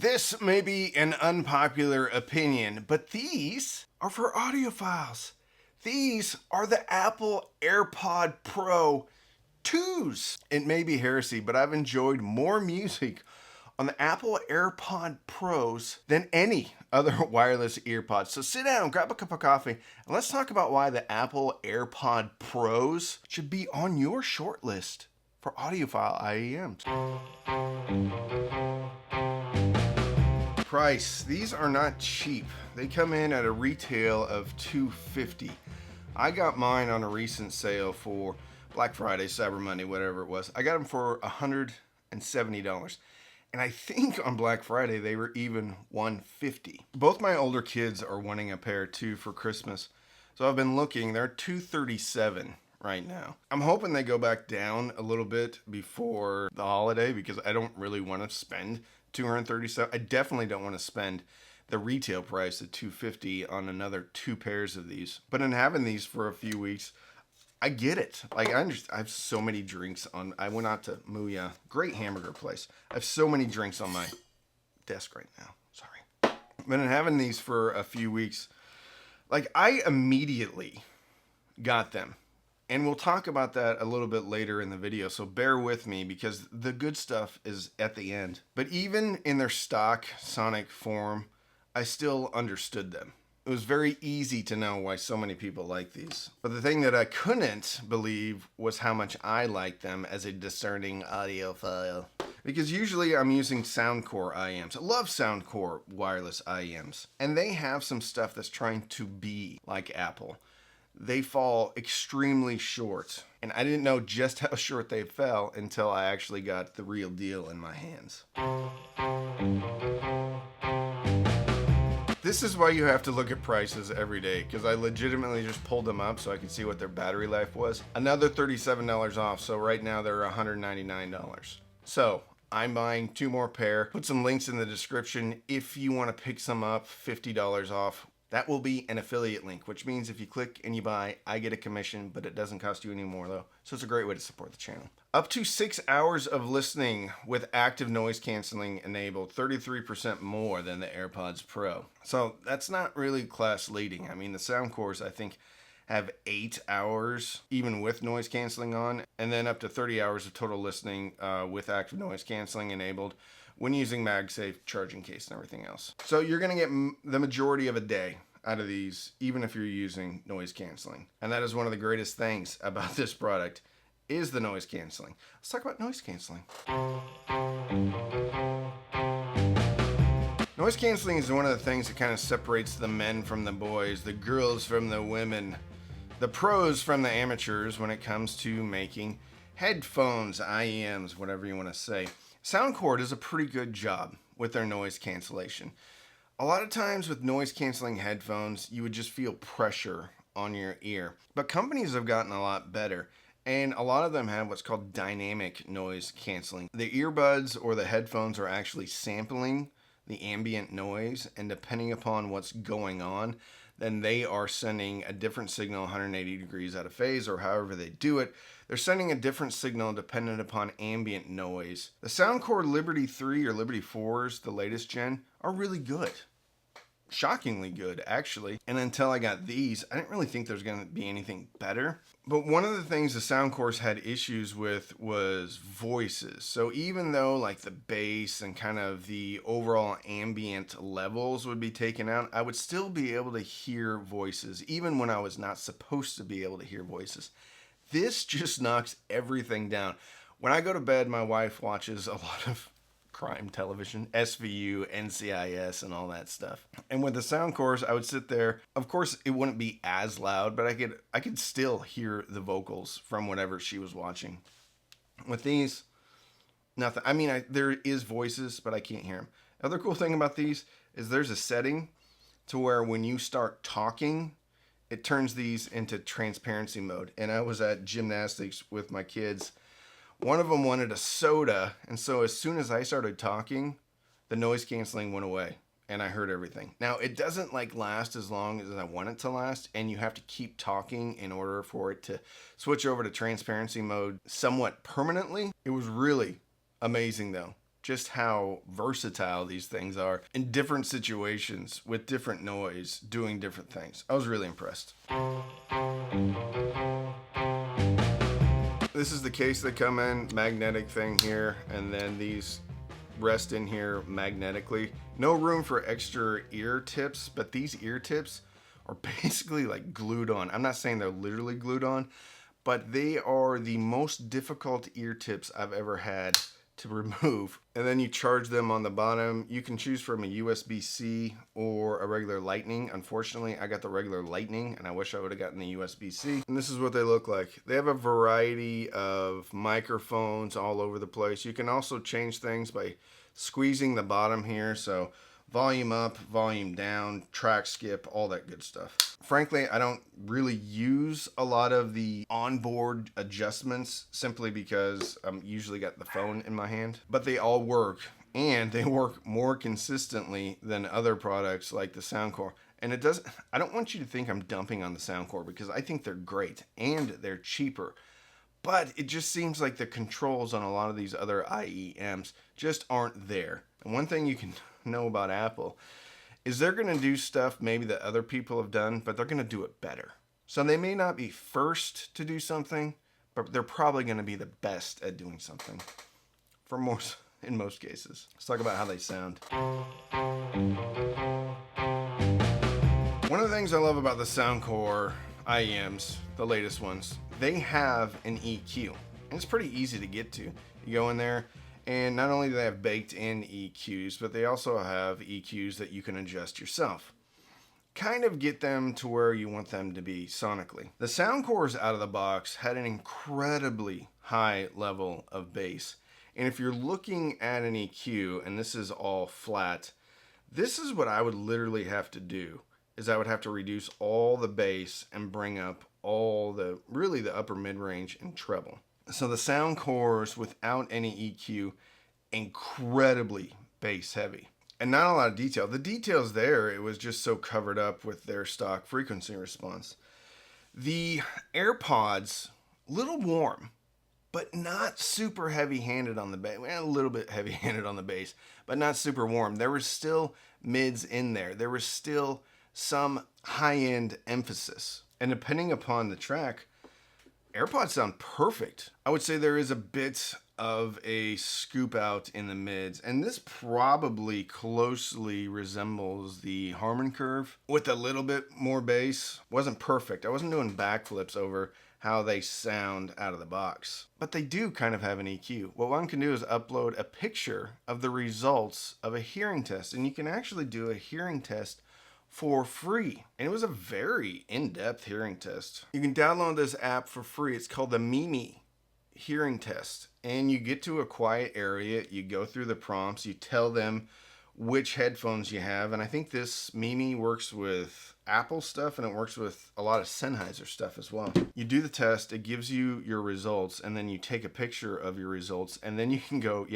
This may be an unpopular opinion, but these are for audiophiles. These are the Apple AirPod Pro 2s. It may be heresy, but I've enjoyed more music on the Apple AirPod Pros than any other wireless earpods. So sit down, grab a cup of coffee, and let's talk about why the Apple AirPod Pros should be on your short list for audiophile IEMs. Price. These are not cheap. They come in at a retail of $250. I got mine on a recent sale for Black Friday, Cyber Monday, whatever it was. I got them for $170. And I think on Black Friday they were even $150. Both my older kids are wanting a pair too for Christmas. So I've been looking. They're $237 right now. I'm hoping they go back down a little bit before the holiday because I don't really want to spend $237. I definitely don't want to spend the retail price at $250 on another two pairs of these. But in having these for a few weeks, I get it. Like I have so many drinks on. I went out to Muya, great hamburger place. I have so many drinks on my desk right now. Sorry. But in having these for a few weeks, like I immediately got them. And we'll talk about that a little bit later in the video, so bear with me because the good stuff is at the end. But even in their stock sonic form, I still understood them. It was very easy to know why so many people like these. But the thing that I couldn't believe was how much I liked them as a discerning audiophile. Because usually I'm using Soundcore IEMs. I love Soundcore wireless IEMs. And they have some stuff that's trying to be like Apple. They fall extremely short. And I didn't know just how short they fell until I actually got the real deal in my hands. This is why you have to look at prices every day, because I legitimately just pulled them up so I could see what their battery life was. Another $37 off, so right now they're $199. So I'm buying two more pair. Put some links in the description if you want to pick some up, $50 off. That will be an affiliate link, which means if you click and you buy, I get a commission, but it doesn't cost you any more though. So it's a great way to support the channel. Up to 6 hours of listening with active noise canceling enabled, 33% more than the AirPods Pro. So that's not really class leading. I mean, the Soundcores, I think, have 8 hours, even with noise canceling on, and then up to 30 hours of total listening with active noise canceling enabled when using MagSafe, charging case, and everything else. So you're gonna get the majority of a day out of these, even if you're using noise canceling. And that is one of the greatest things about this product, is the noise canceling. Let's talk about noise canceling. Noise canceling is one of the things that kind of separates the men from the boys, the girls from the women, the pros from the amateurs when it comes to making headphones, IEMs, whatever you want to say. Soundcore does a pretty good job with their noise cancellation. A lot of times with noise canceling headphones, you would just feel pressure on your ear. But companies have gotten a lot better, and a lot of them have what's called dynamic noise canceling. The earbuds or the headphones are actually sampling the ambient noise, and depending upon what's going on, then they are sending a different signal 180 degrees out of phase, or however they do it. They're sending a different signal dependent upon ambient noise. The Soundcore Liberty 3 or Liberty 4s, the latest gen, are really good. Shockingly good, actually. And until I got these, I didn't really think there was going to be anything better. But one of the things the Soundcores had issues with was voices. So even though like the bass and kind of the overall ambient levels would be taken out, I would still be able to hear voices, even when I was not supposed to be able to hear voices. This just knocks everything down. When I go to bed, my wife watches a lot of crime television, SVU, NCIS, and all that stuff. And with the Soundcores, I would sit there. Of course, it wouldn't be as loud, but I could still hear the vocals from whatever she was watching. With these, nothing. I mean, there is voices, but I can't hear them. The other cool thing about these is there's a setting to where when you start talking, it turns these into transparency mode. And I was at gymnastics with my kids. One of them wanted a soda, and so as soon as I started talking, the noise canceling went away, and I heard everything. Now, it doesn't like last as long as I want it to last, and you have to keep talking in order for it to switch over to transparency mode somewhat permanently. It was really amazing, though. just how versatile these things are in different situations with different noise, doing different things. I was really impressed. This is the case they come in, magnetic thing here, and then these rest in here magnetically. No room for extra ear tips, but these ear tips are basically like glued on. I'm not saying they're literally glued on, but they are the most difficult ear tips I've ever had to remove. And then you charge them on the bottom. You can choose from a USB-C or a regular Lightning. Unfortunately, I got the regular Lightning, and I wish I would have gotten the USB-C. And this is what they look like. They have a variety of microphones all over the place. You can also change things by squeezing the bottom here. So volume up, volume down, track skip, all that good stuff. Frankly, I don't really use a lot of the onboard adjustments simply because I'm usually got the phone in my hand, but they all work, and they work more consistently than other products like the Soundcore. And I don't want you to think I'm dumping on the Soundcore, because I think they're great and they're cheaper. But it just seems like the controls on a lot of these other IEMs just aren't there. And one thing you can know about Apple is they're going to do stuff maybe that other people have done, but they're going to do it better. So they may not be first to do something, but they're probably going to be the best at doing something in most cases. Let's talk about how they sound. One of the things I love about the Soundcore IEMs, the latest ones, they have an EQ, and it's pretty easy to get to. You go in there, and not only do they have baked in EQs, but they also have EQs that you can adjust yourself. Kind of get them to where you want them to be sonically. The Soundcores out of the box had an incredibly high level of bass. And if you're looking at an EQ, and this is all flat, this is what I would literally have to do, is I would have to reduce all the bass and bring up all the upper mid-range and treble. So the Soundcores without any EQ, incredibly bass heavy. And not a lot of detail. The details there, it was just so covered up with their stock frequency response. The AirPods, little warm, but not super heavy-handed on the bass. A little bit heavy-handed on the bass, but not super warm. There was still mids in there. There was still some high-end emphasis. And depending upon the track, AirPods sound perfect. I would say there is a bit of a scoop out in the mids, and this probably closely resembles the Harman curve with a little bit more bass. Wasn't perfect. I wasn't doing backflips over how they sound out of the box, but they do kind of have an EQ. What one can do is upload a picture of the results of a hearing test, and you can actually do a hearing test for free. And it was a very in-depth hearing test. You can download this app for free. It's called the Mimi hearing test. And you get to a quiet area, you go through the prompts, you tell them which headphones you have. And I think this Mimi works with Apple stuff, and it works with a lot of Sennheiser stuff as well. You do the test, it gives you your results, and then you take a picture of your results, and then you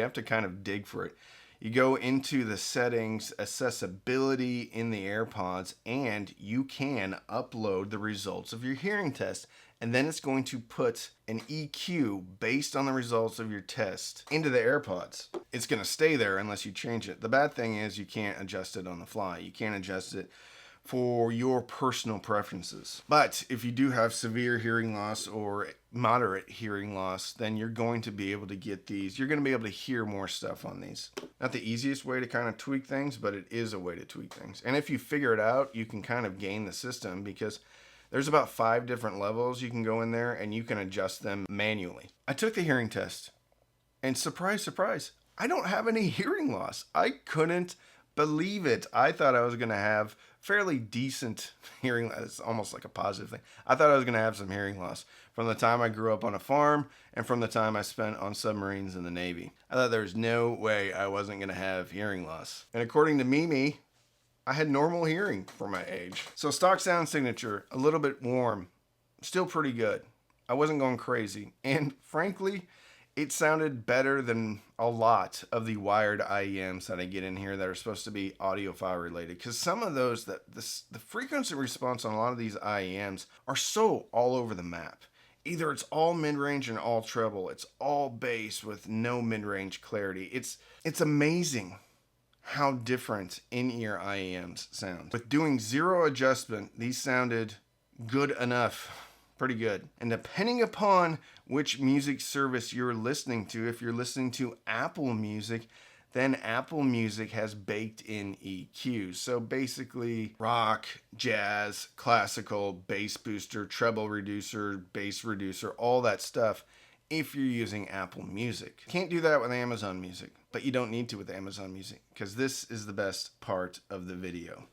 have to kind of dig for it. You go into the settings, accessibility in the AirPods, and you can upload the results of your hearing test. And then it's going to put an EQ based on the results of your test into the AirPods. It's going to stay there unless you change it. The bad thing is you can't adjust it on the fly. You can't adjust it for your personal preferences. But if you do have severe hearing loss or moderate hearing loss, then you're going to be able to get these. You're going to be able to hear more stuff on these. Not the easiest way to kind of tweak things, but it is a way to tweak things. And if you figure it out, you can kind of gain the system, because there's about 5 different levels you can go in there and you can adjust them manually. I took the hearing test, and surprise, surprise, I don't have any hearing loss. I couldn't believe it. I thought I was going to have fairly decent hearing loss. It's almost like a positive thing. I thought I was going to have some hearing loss from the time I grew up on a farm and from the time I spent on submarines in the Navy. I thought there was no way I wasn't going to have hearing loss. And according to Mimi, I had normal hearing for my age. So stock sound signature, a little bit warm, still pretty good. I wasn't going crazy. And frankly, it sounded better than a lot of the wired IEMs that I get in here that are supposed to be audiophile related. Because some of those, the frequency response on a lot of these IEMs are so all over the map. Either it's all mid-range and all treble. It's all bass with no mid-range clarity. It's amazing how different in-ear IEMs sound. With doing zero adjustment, these sounded good enough. Pretty good. And depending upon which music service you're listening to, if you're listening to Apple Music, then Apple Music has baked in EQs. So basically rock, jazz, classical, bass booster, treble reducer, bass reducer, all that stuff if you're using Apple Music. Can't do that with Amazon Music, but you don't need to with Amazon Music because this is the best part of the video.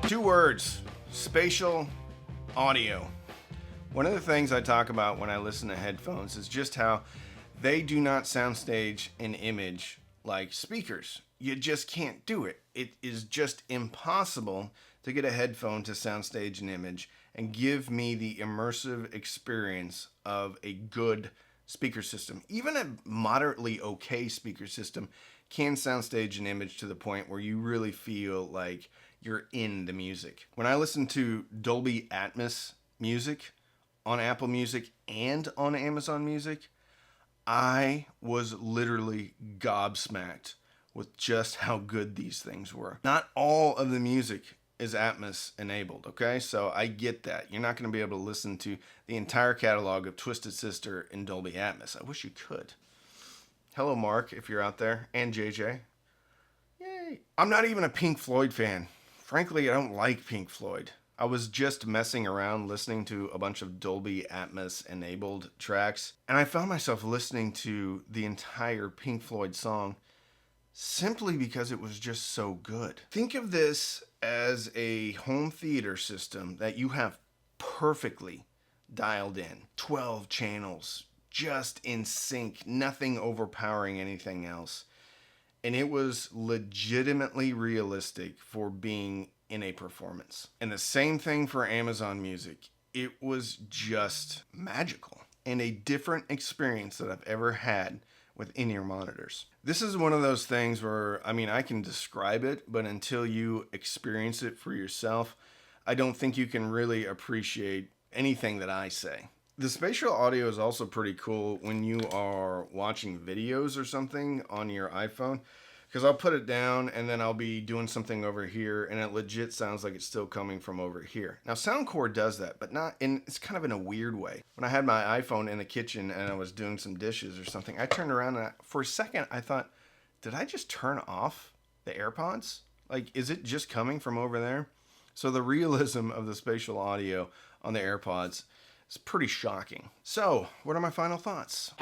2 words, spatial audio. One of the things I talk about when I listen to headphones is just how they do not soundstage an image like speakers. You just can't do it. It is just impossible to get a headphone to soundstage an image and give me the immersive experience of a good speaker system. Even a moderately okay speaker system can soundstage an image to the point where you really feel like you're in the music. When I listen to Dolby Atmos music on Apple Music and on Amazon Music, I was literally gobsmacked with just how good these things were. Not all of the music is Atmos enabled, okay? So I get that. You're not going to be able to listen to the entire catalog of Twisted Sister in Dolby Atmos. I wish you could. Hello, Mark, if you're out there, and JJ. Yay. I'm not even a Pink Floyd fan. Frankly, I don't like Pink Floyd. I was just messing around listening to a bunch of Dolby Atmos enabled tracks, and I found myself listening to the entire Pink Floyd song simply because it was just so good. Think of this as a home theater system that you have perfectly dialed in. 12 channels, just in sync, nothing overpowering anything else. And it was legitimately realistic for being in a performance. And the same thing for Amazon Music. It was just magical and a different experience that I've ever had with in-ear monitors. This is one of those things where, I can describe it, but until you experience it for yourself, I don't think you can really appreciate anything that I say. The spatial audio is also pretty cool when you are watching videos or something on your iPhone, because I'll put it down and then I'll be doing something over here and it legit sounds like it's still coming from over here. Now Soundcore does that, but it's kind of in a weird way. When I had my iPhone in the kitchen and I was doing some dishes or something, I turned around and for a second I thought, did I just turn off the AirPods? Like, is it just coming from over there? So the realism of the spatial audio on the AirPods is pretty shocking. So, what are my final thoughts?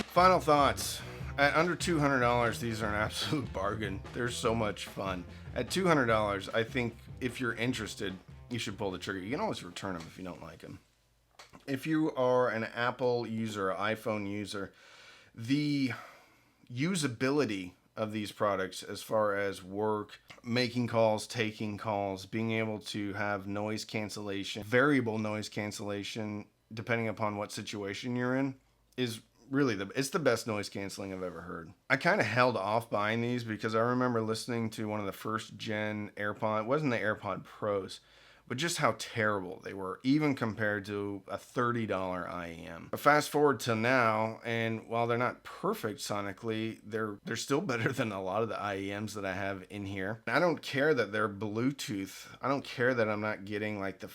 Final thoughts. At under $200, these are an absolute bargain. They're so much fun. At $200, I think if you're interested, you should pull the trigger. You can always return them if you don't like them. If you are an Apple user, iPhone user, the usability of these products as far as work, making calls, taking calls, being able to have noise cancellation, variable noise cancellation, depending upon what situation you're in, is really it's the best noise canceling I've ever heard. I kind of held off buying these because I remember listening to one of the first gen AirPod, it wasn't the AirPod Pros, but just how terrible they were, even compared to a $30 IEM. But fast forward to now, and while they're not perfect sonically, they're still better than a lot of the IEMs that I have in here. I don't care that they're Bluetooth. I don't care that I'm not getting like the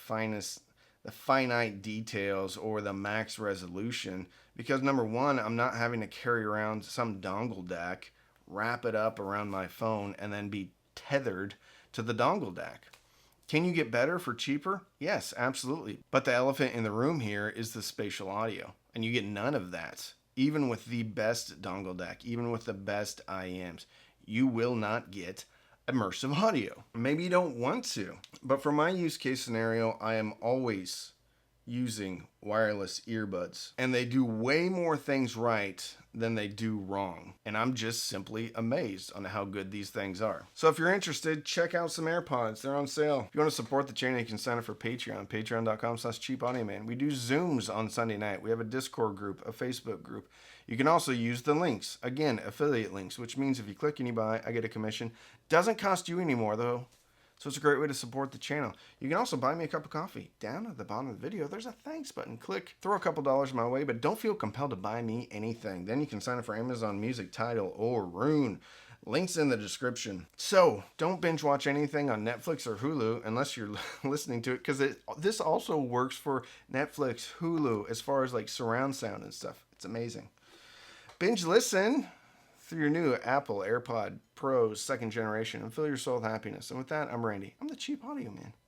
finite details or the max resolution, because number one, I'm not having to carry around some dongle DAC, wrap it up around my phone, and then be tethered to the dongle DAC. Can you get better for cheaper? Yes, absolutely. But the elephant in the room here is the spatial audio, and you get none of that. Even with the best dongle DAC, even with the best IEMs, you will not get immersive audio. Maybe you don't want to, but for my use case scenario, I am always using wireless earbuds, and they do way more things right than they do wrong, and I'm just simply amazed on how good these things are. So if you're interested, check out some AirPods. They're on sale. If you want to support the channel, you can sign up for Patreon, patreon.com/cheapaudioman. We do Zooms on Sunday night. We have a Discord group, a Facebook group. You can also use the links. Again, affiliate links, which means if you click and you buy, I get a commission. Doesn't cost you anymore though. So it's a great way to support the channel. You can also buy me a cup of coffee. Down at the bottom of the video, there's a thanks button. Click, throw a couple dollars my way, but don't feel compelled to buy me anything. Then you can sign up for Amazon Music, Tidal, or Rune. Links in the description. So don't binge watch anything on Netflix or Hulu unless you're listening to it, because this also works for Netflix, Hulu, as far as like surround sound and stuff. It's amazing. Binge listen through your new Apple AirPod Pros 2nd generation and fill your soul with happiness. And with that, I'm Randy. I'm the cheap audio man.